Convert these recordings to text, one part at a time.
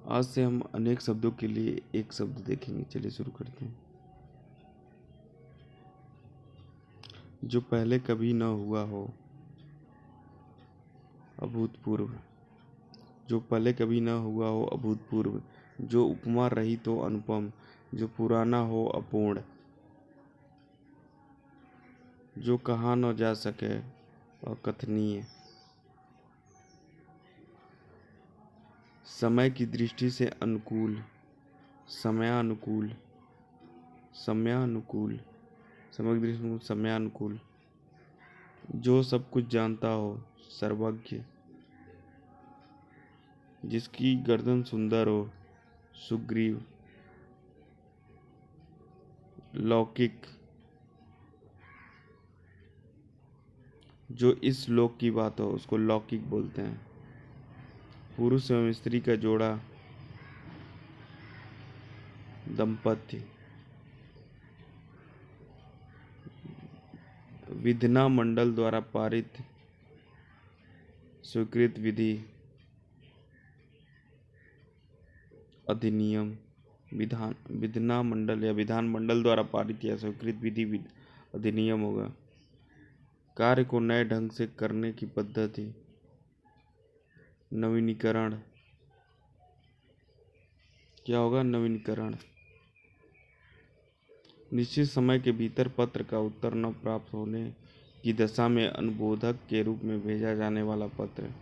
आज से हम अनेक शब्दों के लिए एक शब्द देखेंगे। चलिए शुरू करते हैं। जो पहले कभी न हुआ हो, अभूतपूर्व। जो पहले कभी न हुआ हो, अभूतपूर्व। जो उपमा रहित हो, अनुपम। जो पुराना हो, अपूर्ण। जो कहा न जा सके, अकथनीय। समय की दृष्टि से अनुकूल, समयानुकूल। समयानुकूल, समय की दृष्टि से समयानुकूल। जो सब कुछ जानता हो, सर्वज्ञ। जिसकी गर्दन सुंदर हो, सुग्रीव। लौकिक। जो इस लोक की बात हो उसको लौकिक बोलते हैं। पुरुष एवं स्त्री का जोड़ा, दंपत्य। विधना मंडल द्वारा पारित, स्वीकृत विधि, अधिनियम। विधना मंडल या विधान मंडल द्वारा पारित या स्वीकृत विधि अधिनियम होगा। कार्य को नए ढंग से करने की पद्धति, नवीनीकरण। क्या होगा? नवीनीकरण। निश्चित समय के भीतर पत्र का उत्तर न प्राप्त होने की दशा में अनुबोधक के रूप में भेजा जाने वाला पत्र,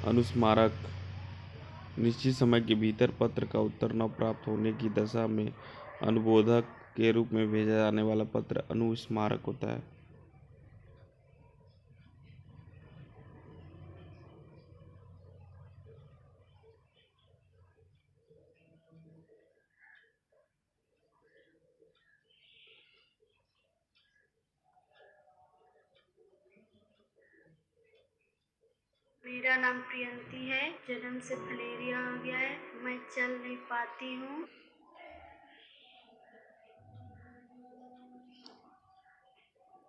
अनुस्मारक। निश्चित समय के भीतर पत्र का उत्तर न प्राप्त होने की दशा में अनुबोधक के रूप में भेजा जाने वाला पत्र अनुस्मारक होता है। मेरा नाम प्रियंती है। जन्म से फलेरिया हो गया है। मैं चल नहीं पाती हूँ।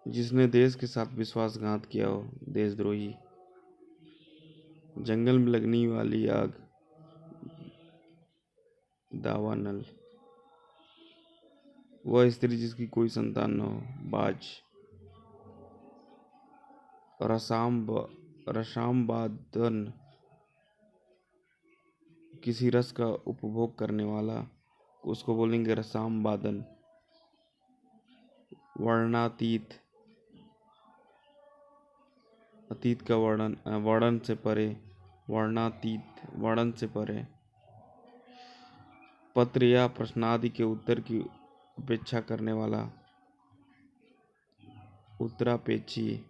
जिसने देश के साथ विश्वासघात किया हो, देशद्रोही। जंगल में लगने वाली आग, दावानल। वह स्त्री जिसकी कोई संतान न हो, बाज। रसाम्बादन, किसी रस का उपभोग करने वाला, उसको बोलेंगे रसाम्बादन। वर्णातीत, अतीत का वर्णन, वर्णन से परे, वर्णातीत, वर्णन से परे। पत्र या प्रश्नादि के उत्तर की अपेक्षा करने वाला, उत्तरापेक्षी।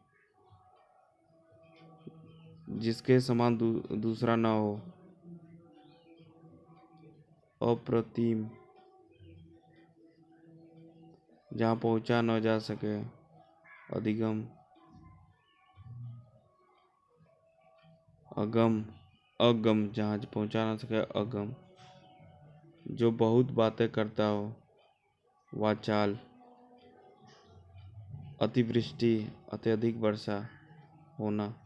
जिसके समान दूसरा न हो, अप्रतिम। जहाँ पहुँचा न जा सके, अधिगम। अगम, अगम। जहाँ पहुँचा ना सके, अगम। जो बहुत बातें करता हो, वाचाल। अतिवृष्टि, अत्यधिक वर्षा होना।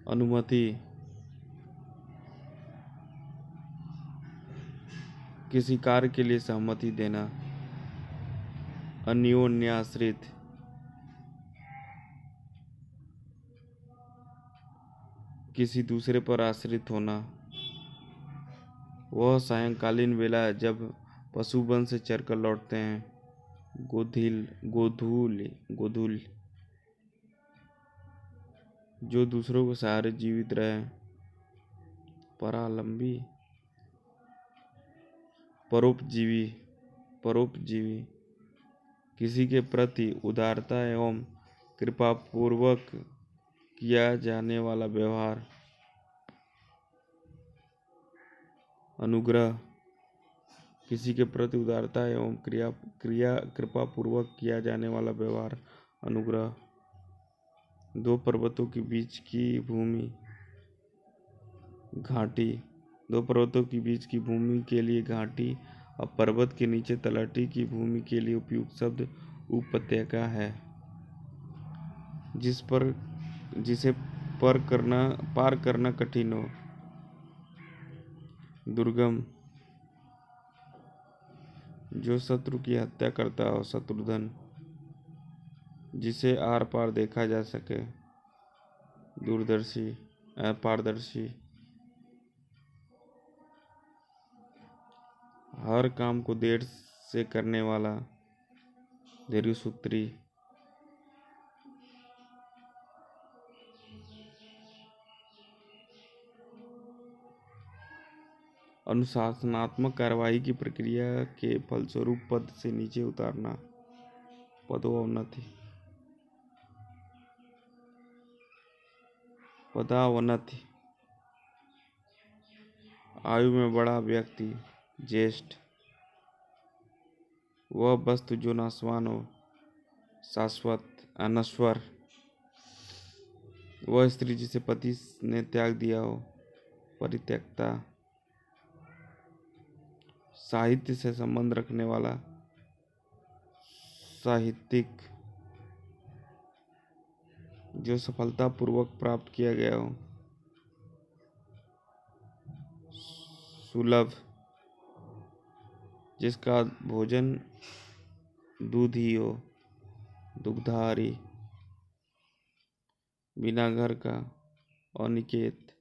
अनुमति, किसी कार्य के लिए सहमति देना। अन्योन्याश्रित, किसी दूसरे पर आश्रित होना। वह सायंकालीन वेला जब पशु वन से चरकर लौटते हैं, गोधूल, गोधूल। जो दूसरों के सहारे जीवित रहे, परालंबी। परोपजीवी, परोपजीवी। किसी के प्रति उदारता एवं कृपापूर्वक किया जाने वाला व्यवहार, अनुग्रह। किसी के प्रति उदारता एवं कृपापूर्वक किया जाने वाला व्यवहार, अनुग्रह। दो पर्वतों के बीच की भूमि, घाटी। दो पर्वतों के बीच की भूमि के लिए घाटी अब पर्वत के नीचे तलहटी की भूमि के लिए उपयुक्त शब्द उपत्यका है, जिसे पार करना कठिन हो। दुर्गम, जो शत्रु की हत्या करता हो। शत्रुधन, जिसे आर पार देखा जा सके। दूरदर्शी, पारदर्शी, हर काम को देर से करने वाला। दीर्घसूत्री, अनुशासनात्मक कार्रवाई की प्रक्रिया के फलस्वरूप पद से नीचे उतारना। पदोन्नति, पदावनति, आयु में बड़ा व्यक्ति। ज्येष्ठ, वह वस्तु जो नाशवान हो। शाश्वत, अनश्वर, वह स्त्री जिसे पति ने त्याग दिया हो। परित्यक्ता, साहित्य से संबंध रखने वाला। साहित्यिक, जो सफलतापूर्वक प्राप्त किया गया हो। सुलभ, जिसका भोजन दूध ही हो। दुग्धाहारी, बिना घर का। अनिकेत,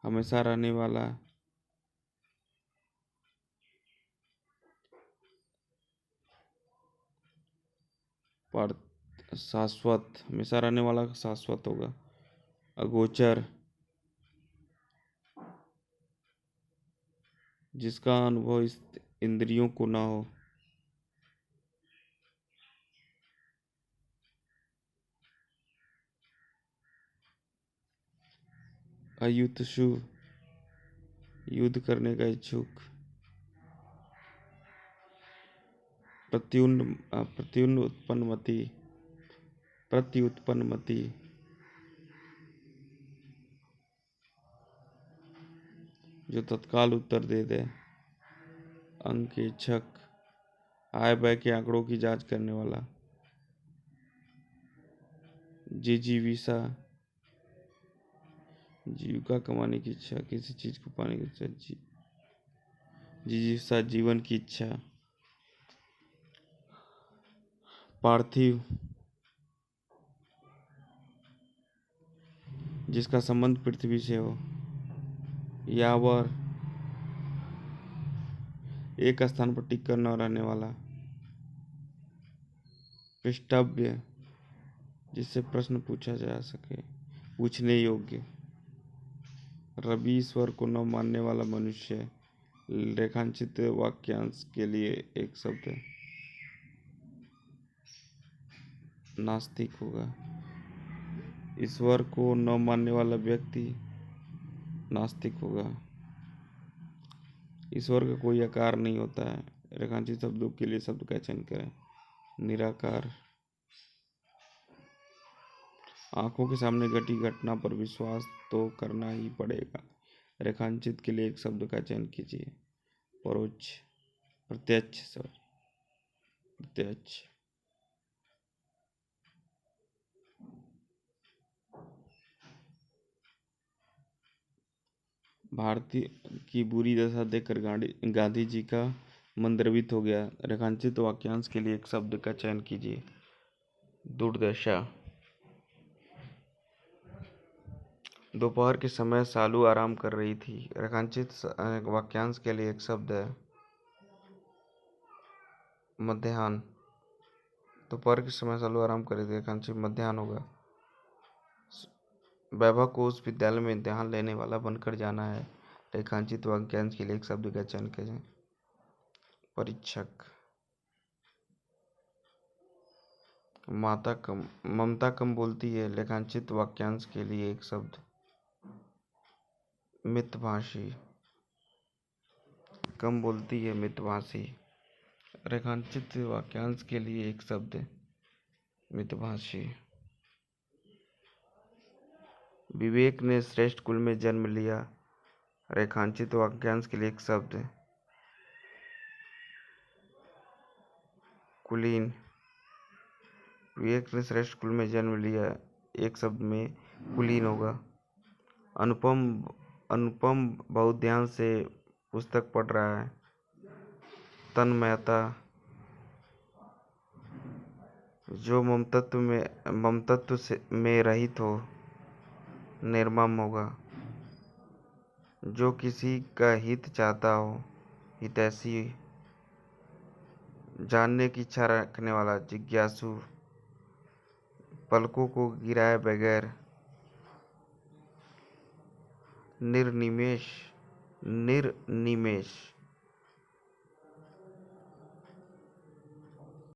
हमेशा रहने वाला। पर शाश्वत, हमेशा रहने वाला शाश्वत होगा। अगोचर, जिसका अनुभव इंद्रियों को न हो। अयुत्सु, युद्ध करने का इच्छुक। प्रत्युत्पन्नमति, जो तत्काल उत्तर दे दे। अंकेक्षक, आय व्यय के आंकड़ों की जांच करने वाला। जिजीविषा, जीविका कमाने की इच्छा, किसी चीज को पाने की इच्छा। जिजीविषा, जीवन की इच्छा। पार्थिव, जिसका संबंध पृथ्वी से हो। यावर, एक स्थान पर टिक कर न रहने वाला। पृष्ठव्य, जिससे प्रश्न पूछा जा सके, पूछने योग्य। रवि, ईश्वर को न मानने वाला मनुष्य। रेखांकित वाक्यांश के लिए एक शब्द है। नास्तिक होगा। ईश्वर को न मानने वाला व्यक्ति नास्तिक होगा। ईश्वर का कोई आकार नहीं होता है। रेखांकित शब्दों के लिए शब्द का चयन करें। निराकार, आंखों के सामने घटी घटना पर विश्वास तो करना ही पड़ेगा। रेखांकित के लिए एक शब्द का चयन कीजिए। परोक्ष, प्रत्यक्ष, प्रत्यक्ष। भारतीय की बुरी दशा देखकर गांधी जी का मन द्रवित हो गया। रेखांकित वाक्यांश के लिए एक शब्द का चयन कीजिए। दुर्दशा। दोपहर के समय सालू आराम कर रही थी। रेखांकित वाक्यांश के लिए एक शब्द है मध्याह्न। दोपहर के समय सालू आराम कर रही थी। रेखांकित मध्याह्न होगा। वैभव को उस विद्यालय में इम्तिहान लेने वाला बनकर जाना है। रेखांकित वाक्यांश के लिए एक शब्द का चयन करें। परीक्षक। ममता कम बोलती है। रेखांकित वाक्यांश के लिए एक शब्द मितभाषी। कम बोलती है, मितभाषी। रेखांकित वाक्यांश के लिए एक शब्द मितभाषी। विवेक ने श्रेष्ठ कुल में जन्म लिया। रेखांकित वाक्यांश के लिए एक शब्द कुलीन। विवेक ने श्रेष्ठ कुल में जन्म लिया। एक शब्द में कुलीन होगा। अनुपम अनुपम बहुत ध्यान से पुस्तक पढ़ रहा है। तन्मयता, जो ममतत्व में रहित हो, निर्मम होगा। जो किसी का हित चाहता हो, हितैषी। जानने की इच्छा रखने वाला, जिज्ञासु। पलकों को गिराए बगैर, निर्निमेष। निर्निमेष